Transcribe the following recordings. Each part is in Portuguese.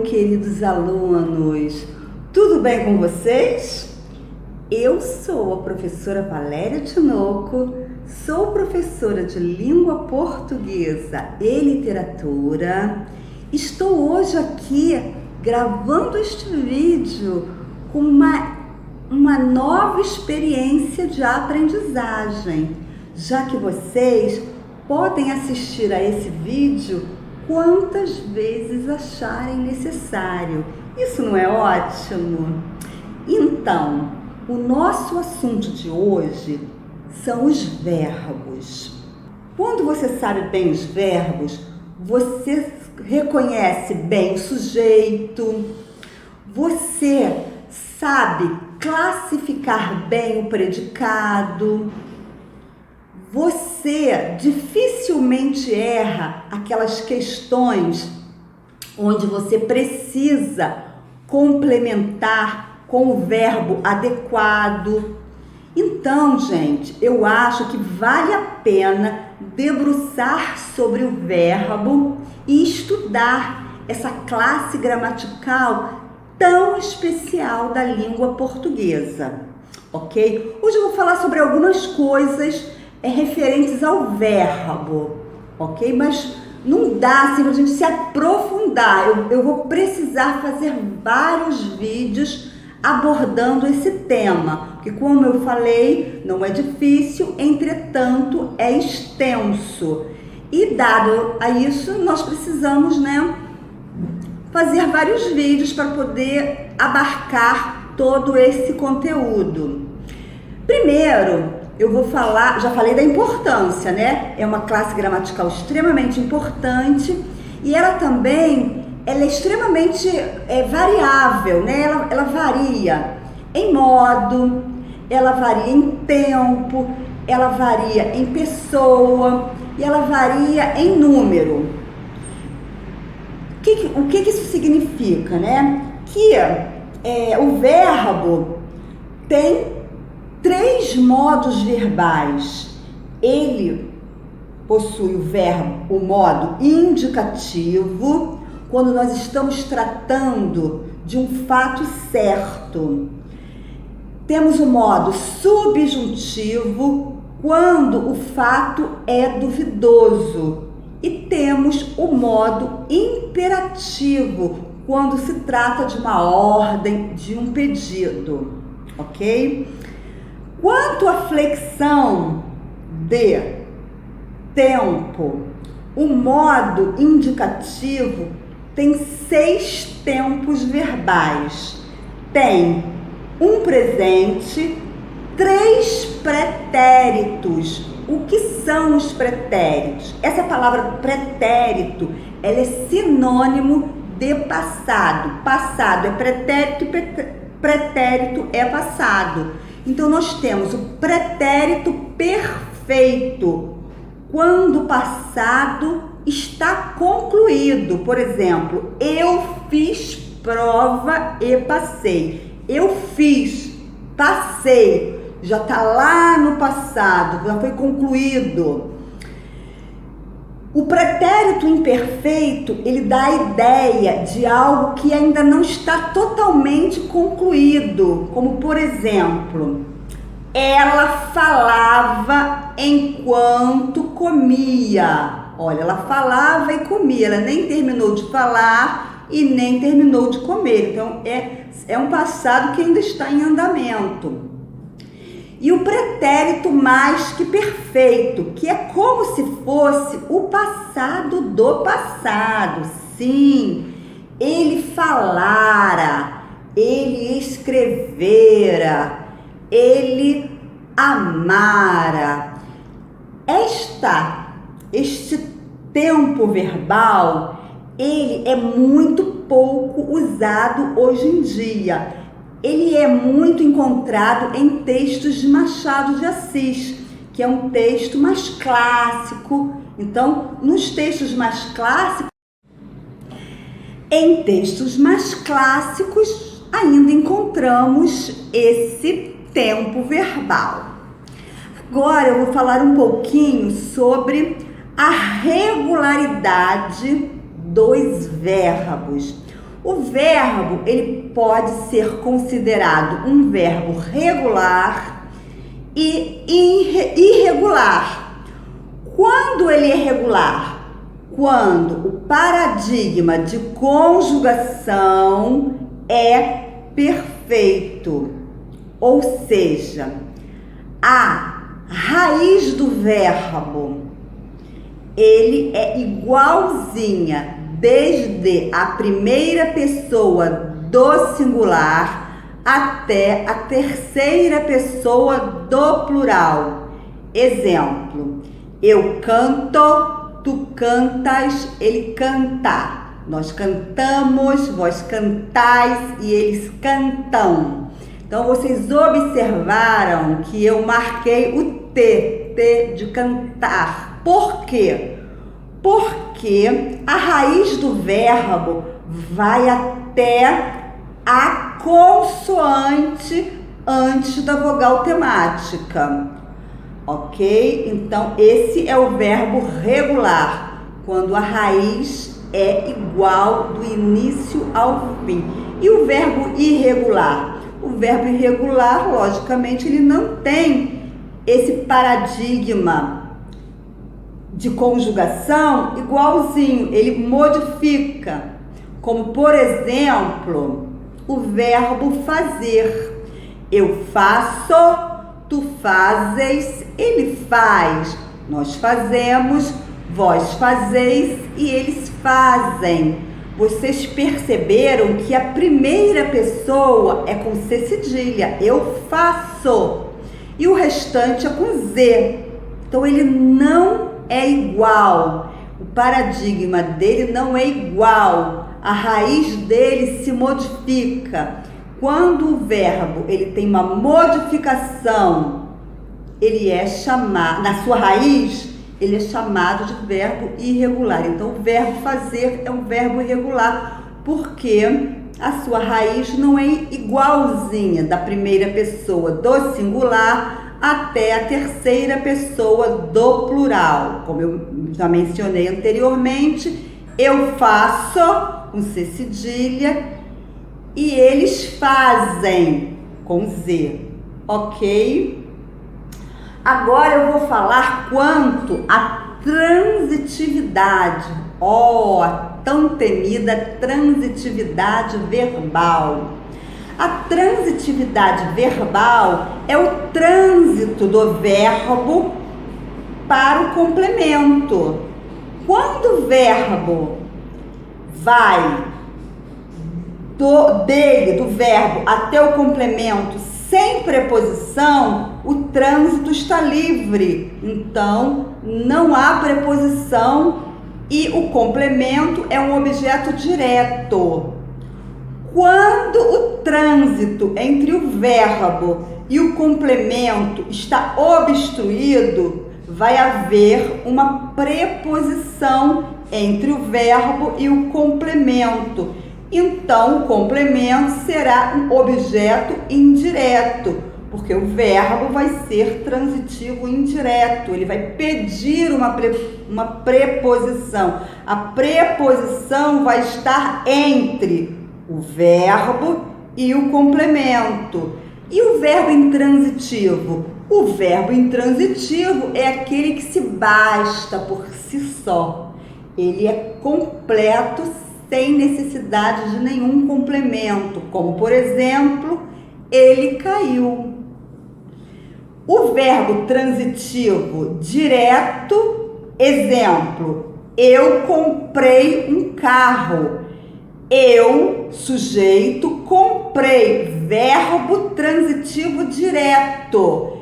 queridos alunos! Tudo bem com vocês? Eu sou a professora Valéria Tinoco, sou professora de língua portuguesa e literatura. Estou hoje aqui gravando este vídeo com uma nova experiência de aprendizagem, já que vocês podem assistir a esse vídeo quantas vezes acharem necessário. Isso não é ótimo? Então, o nosso assunto de hoje são os verbos. Quando você sabe bem os verbos, você reconhece bem o sujeito, você sabe classificar bem o predicado, você dificilmente erra aquelas questões onde você precisa complementar com o verbo adequado. Então, gente, eu acho que vale a pena debruçar sobre o verbo e estudar essa classe gramatical tão especial da língua portuguesa, ok? Hoje eu vou falar sobre algumas coisas referentes ao verbo, ok? Mas não dá assim pra gente se aprofundar. Eu vou precisar fazer vários vídeos abordando esse tema, porque como eu falei, não é difícil, entretanto é extenso. E dado a isso, nós precisamos, fazer vários vídeos para poder abarcar todo esse conteúdo. Primeiro, eu vou falar, já falei da importância, É uma classe gramatical extremamente importante e ela também, ela é extremamente variável, Ela varia em modo, ela varia em tempo, ela varia em pessoa e ela varia em número. O que isso significa, Que o verbo tem 3 modos verbais. Ele possui o modo indicativo, quando nós estamos tratando de um fato certo. Temos o modo subjuntivo, quando o fato é duvidoso. E temos o modo imperativo, quando se trata de uma ordem, de um pedido, ok? Quanto à flexão de tempo, o modo indicativo tem 6 tempos verbais. Tem um presente, 3 pretéritos. O que são os pretéritos? Essa palavra pretérito, ela é sinônimo de passado. Passado é pretérito e pretérito é passado. Então, nós temos o pretérito perfeito, quando o passado está concluído. Por exemplo, eu fiz prova e passei. Eu fiz, passei, já está lá no passado, já foi concluído. O pretérito imperfeito, ele dá a ideia de algo que ainda não está totalmente concluído, como por exemplo, ela falava enquanto comia. Olha, ela falava e comia, ela nem terminou de falar e nem terminou de comer. Então, é um passado que ainda está em andamento. E o pretérito mais que perfeito, que é como se fosse o passado do passado. Sim, ele falara, ele escrevera, ele amara. Este tempo verbal, ele é muito pouco usado hoje em dia. Ele é muito encontrado em textos de Machado de Assis, que é um texto mais clássico. Então, em textos mais clássicos, ainda encontramos esse tempo verbal. Agora eu vou falar um pouquinho sobre a regularidade dos verbos. O verbo, ele pode ser considerado um verbo regular e irregular. Quando ele é regular? Quando o paradigma de conjugação é perfeito, ou seja, a raiz do verbo, ele é igualzinha desde a primeira pessoa do singular até a terceira pessoa do plural. Exemplo: eu canto, tu cantas, ele canta. Nós cantamos, vós cantais e eles cantam. Então, vocês observaram que eu marquei o T de cantar. Por quê? Porque a raiz do verbo vai até a consoante antes da vogal temática. Ok? Então, esse é o verbo regular, quando a raiz é igual do início ao fim. E o verbo irregular? O verbo irregular, logicamente, ele não tem esse paradigma de conjugação igualzinho, ele modifica. Como, por exemplo, o verbo fazer. Eu faço, tu fazes, ele faz. Nós fazemos, vós fazeis e eles fazem. Vocês perceberam que a primeira pessoa é com C cedilha, eu faço, e o restante é com Z. Então ele não é igual, o paradigma dele não é igual, a raiz dele se modifica. Quando o verbo ele tem uma modificação, ele é chamado, na sua raiz, ele é chamado de verbo irregular. Então, o verbo fazer é um verbo irregular, porque a sua raiz não é igualzinha da primeira pessoa do singular até a terceira pessoa do plural. Como eu já mencionei anteriormente, eu faço, com C cedilha, e eles fazem, com Z, ok? Agora eu vou falar quanto à transitividade, a tão temida transitividade verbal. A transitividade verbal é o trânsito do verbo para o complemento. Quando o verbo vai do verbo até o complemento sem preposição, o trânsito está livre. Então, não há preposição e o complemento é um objeto direto. Quando o trânsito entre o verbo e o complemento está obstruído, vai haver uma preposição entre o verbo e o complemento. Então, o complemento será um objeto indireto, porque o verbo vai ser transitivo indireto, ele vai pedir uma preposição. A preposição vai estar entre o verbo e o complemento. E o verbo intransitivo? O verbo intransitivo é aquele que se basta por si só. Ele é completo, sem necessidade de nenhum complemento, como, por exemplo, ele caiu. O verbo transitivo direto, exemplo, eu comprei um carro. Eu, sujeito, comprei, verbo transitivo direto.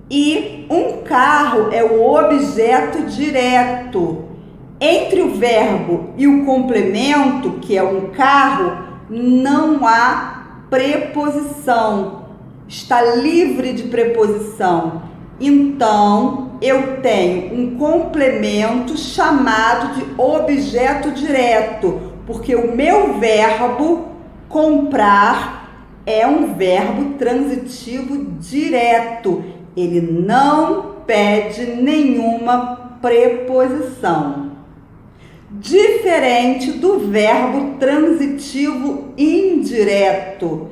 E um carro é o objeto direto. Entre o verbo e o complemento, que é um carro, não há preposição. Está livre de preposição. Então, eu tenho um complemento chamado de objeto direto, porque o meu verbo comprar é um verbo transitivo direto. Ele não pede nenhuma preposição. Diferente do verbo transitivo indireto.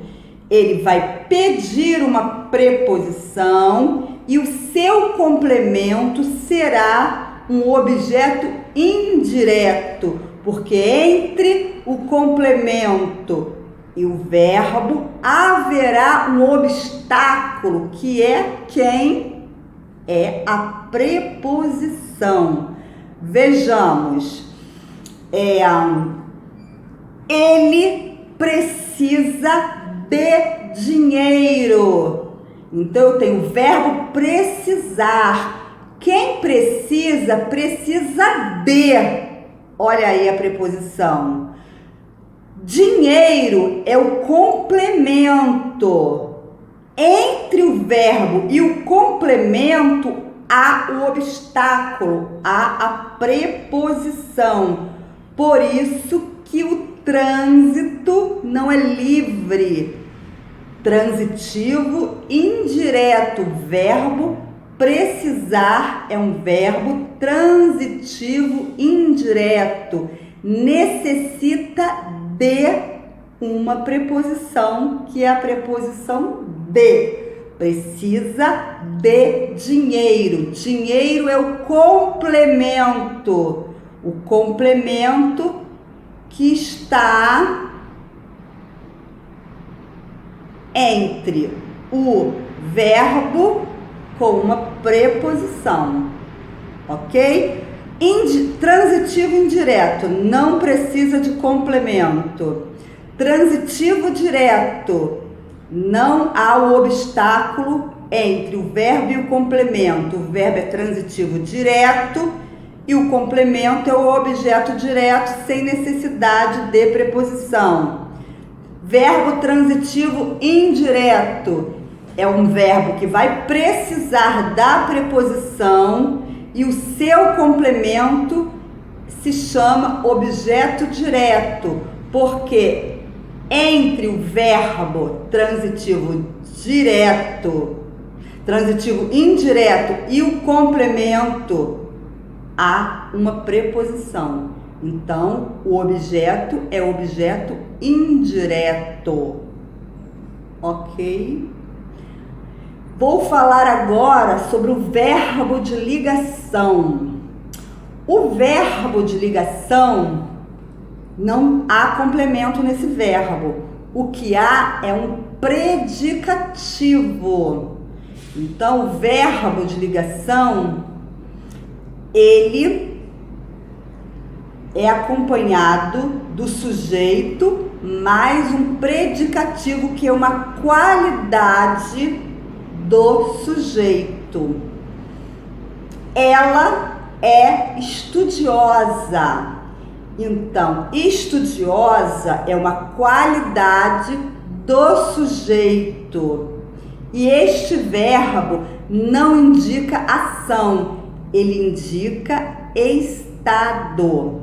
Ele vai pedir uma preposição e o seu complemento será um objeto indireto, porque entre o complemento e o verbo haverá um obstáculo, que é quem? É a preposição. Vejamos, ele precisa de dinheiro. Então eu tenho o verbo precisar. Quem precisa, precisa de. Olha aí a preposição. Dinheiro é o complemento. Entre o verbo e o complemento há o obstáculo, há a preposição. Por isso que o trânsito não é livre. Transitivo indireto. Verbo precisar é um verbo transitivo indireto. Necessita de uma preposição, que é a preposição de. Precisa de dinheiro. Dinheiro é o complemento. O complemento que está entre o verbo com uma preposição, ok? Transitivo indireto, não precisa de complemento. Transitivo direto, não há o obstáculo entre o verbo e o complemento. O verbo é transitivo direto e o complemento é o objeto direto sem necessidade de preposição. Verbo transitivo indireto é um verbo que vai precisar da preposição e o seu complemento se chama objeto direto, porque entre o verbo transitivo direto, transitivo indireto e o complemento há uma preposição. Então, o objeto é objeto indireto. Ok? Vou falar agora sobre o verbo de ligação. O verbo de ligação, não há complemento nesse verbo. O que há é um predicativo. Então, o verbo de ligação, ele é acompanhado do sujeito mais um predicativo, que é uma qualidade do sujeito. Ela é estudiosa. Então, estudiosa é uma qualidade do sujeito. E este verbo não indica ação, ele indica estado.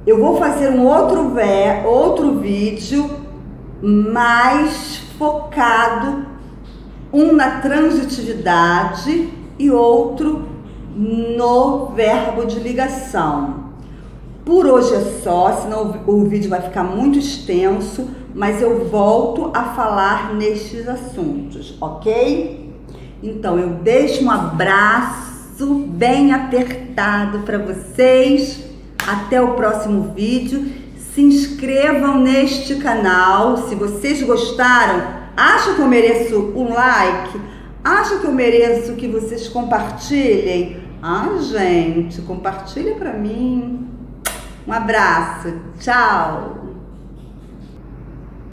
Eu vou fazer um outro vídeo mais focado, um na transitividade e outro no verbo de ligação. Por hoje é só, senão o vídeo vai ficar muito extenso, mas eu volto a falar nestes assuntos, ok? Então eu deixo um abraço bem apertado para vocês. Até o próximo vídeo. Se inscrevam neste canal. Se vocês gostaram, acham que eu mereço um like? Acham que eu mereço que vocês compartilhem? Gente, compartilha para mim. Um abraço. Tchau.